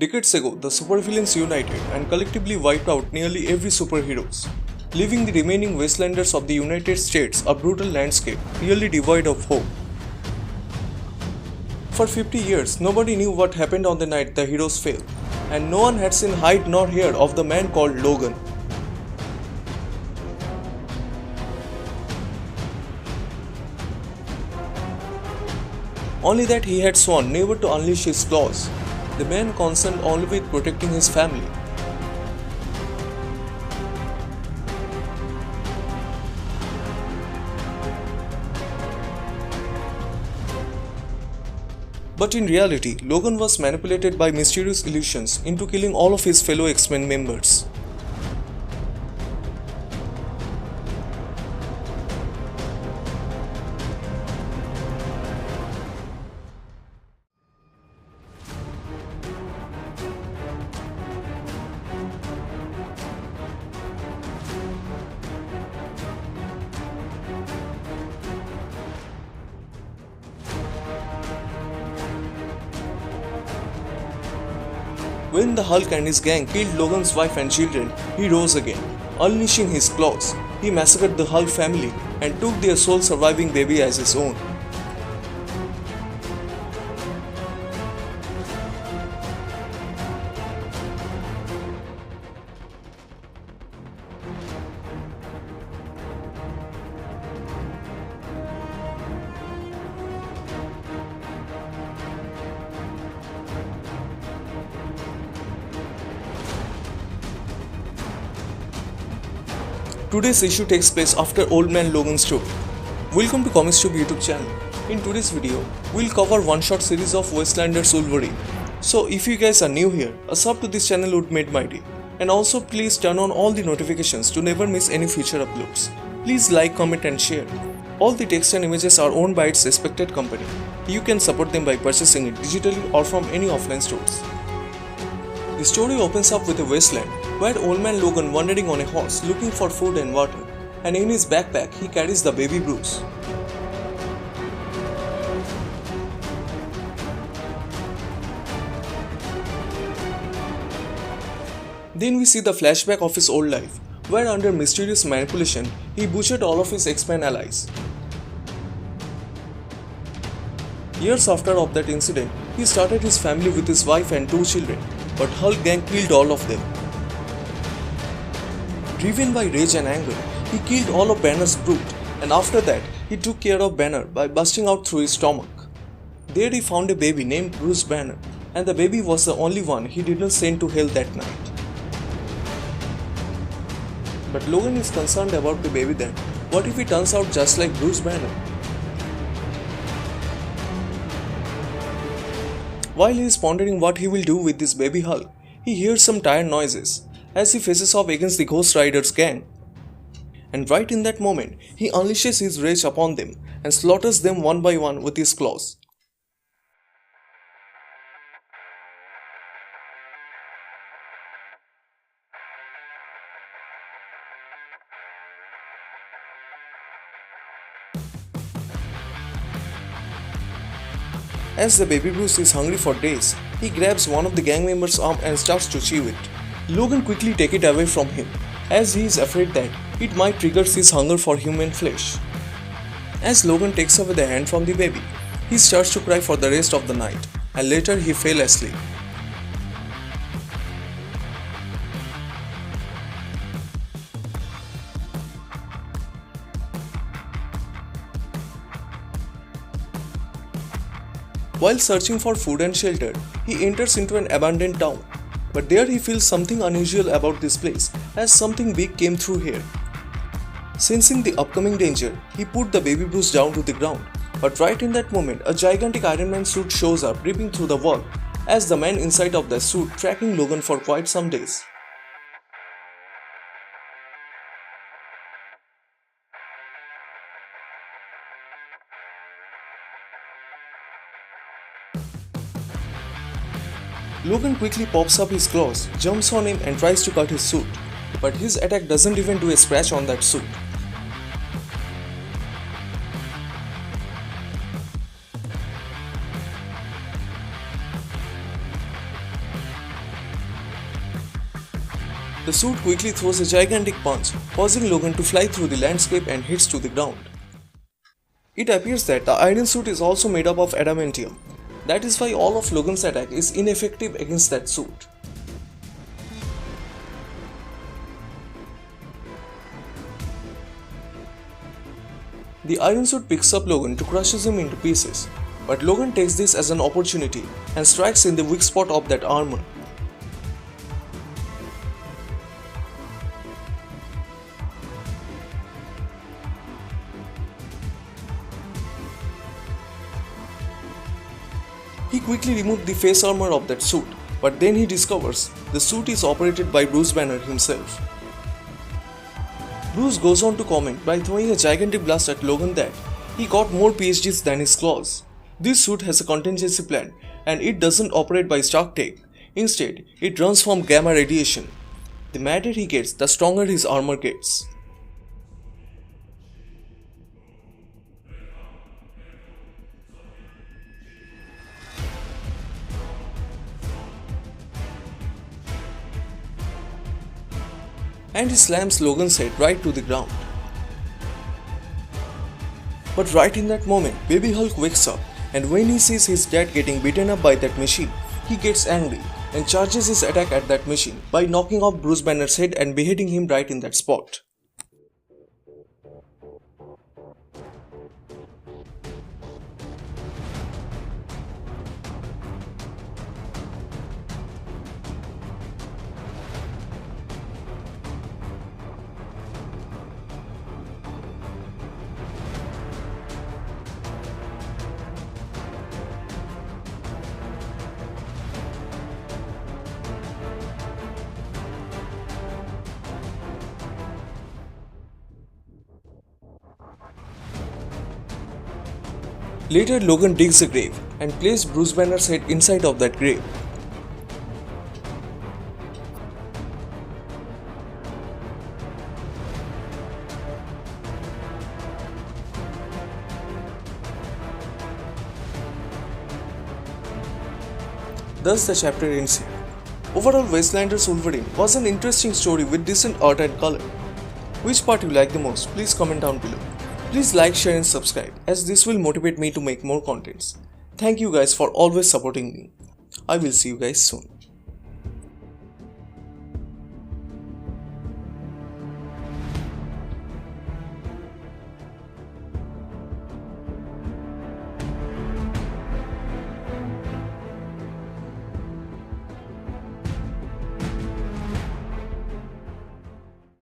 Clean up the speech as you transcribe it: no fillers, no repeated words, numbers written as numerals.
Decades ago, the supervillains united and collectively wiped out nearly every superheroes, leaving the remaining wastelanders of the United States a brutal landscape, really devoid of hope. For 50 years, nobody knew what happened on the night the heroes fell, and no one had seen hide nor hair of the man called Logan. Only that he had sworn never to unleash his claws, the man concerned only with protecting his family. But in reality, Logan was manipulated by mysterious illusions into killing all of his fellow X-Men members. When the Hulk and his gang killed Logan's wife and children, he rose again. Unleashing his claws, he massacred the Hulk family and took their sole surviving baby as his own. Today's issue takes place after Old Man Logan's story. Welcome to ComicsTube YouTube channel. In today's video, we'll cover one-shot series of Wastelanders Wolverine. So if you guys are new here, a sub to this channel would make my day. And also please turn on all the notifications to never miss any future uploads. Please like, comment and share. All the text and images are owned by its respected company. You can support them by purchasing it digitally or from any offline stores. The story opens up with a wasteland where Old Man Logan wandering on a horse looking for food and water, and in his backpack he carries the baby Bruce. Then we see the flashback of his old life, where under mysterious manipulation he butchered all of his X-Men allies. Years after of that incident, he started his family with his wife and 2 children, but Hulk gang killed all of them. Driven by rage and anger, he killed all of Banner's brood, and after that, he took care of Banner by busting out through his stomach. There he found a baby named Bruce Banner, and the baby was the only one he didn't send to hell that night. But Logan is concerned about the baby then. What if he turns out just like Bruce Banner? While he is pondering what he will do with this baby Hulk, he hears some tire noises as he faces off against the Ghost Rider's gang. And right in that moment, he unleashes his rage upon them and slaughters them one by one with his claws. As the baby Bruce is hungry for days, he grabs one of the gang members' arm and starts to chew it. Logan quickly takes it away from him, as he is afraid that it might trigger his hunger for human flesh. As Logan takes away the hand from the baby, he starts to cry for the rest of the night, and later he fell asleep. While searching for food and shelter, he enters into an abandoned town. But there he feels something unusual about this place, as something big came through here. Sensing the upcoming danger, he put the baby Bruce down to the ground. But right in that moment, a gigantic Iron Man suit shows up ripping through the wall, as the man inside of the suit tracking Logan for quite some days. Logan quickly pops up his claws, jumps on him and tries to cut his suit, but his attack doesn't even do a scratch on that suit. The suit quickly throws a gigantic punch, causing Logan to fly through the landscape and hits to the ground. It appears that the iron suit is also made up of adamantium. That is why all of Logan's attack is ineffective against that suit. The iron suit picks up Logan to crushes him into pieces, but Logan takes this as an opportunity and strikes in the weak spot of that armor. He quickly removed the face armor of that suit, but then he discovers the suit is operated by Bruce Banner himself. Bruce goes on to comment by throwing a gigantic blast at Logan that he got more PhDs than his claws. This suit has a contingency plan and it doesn't operate by Stark Tech. Instead, it runs from gamma radiation. The madder he gets, the stronger his armor gets. And he slams Logan's head right to the ground. But right in that moment, Baby Hulk wakes up, and when he sees his dad getting beaten up by that machine, he gets angry and charges his attack at that machine by knocking off Bruce Banner's head and beheading him right in that spot. Later, Logan digs a grave and places Bruce Banner's head inside of that grave. Thus the chapter ends here. Overall, Wastelander's Wolverine was an interesting story with decent art and color. Which part you like the most? Please comment down below. Please like, share and subscribe as this will motivate me to make more contents. Thank you guys for always supporting me. I will see you guys soon.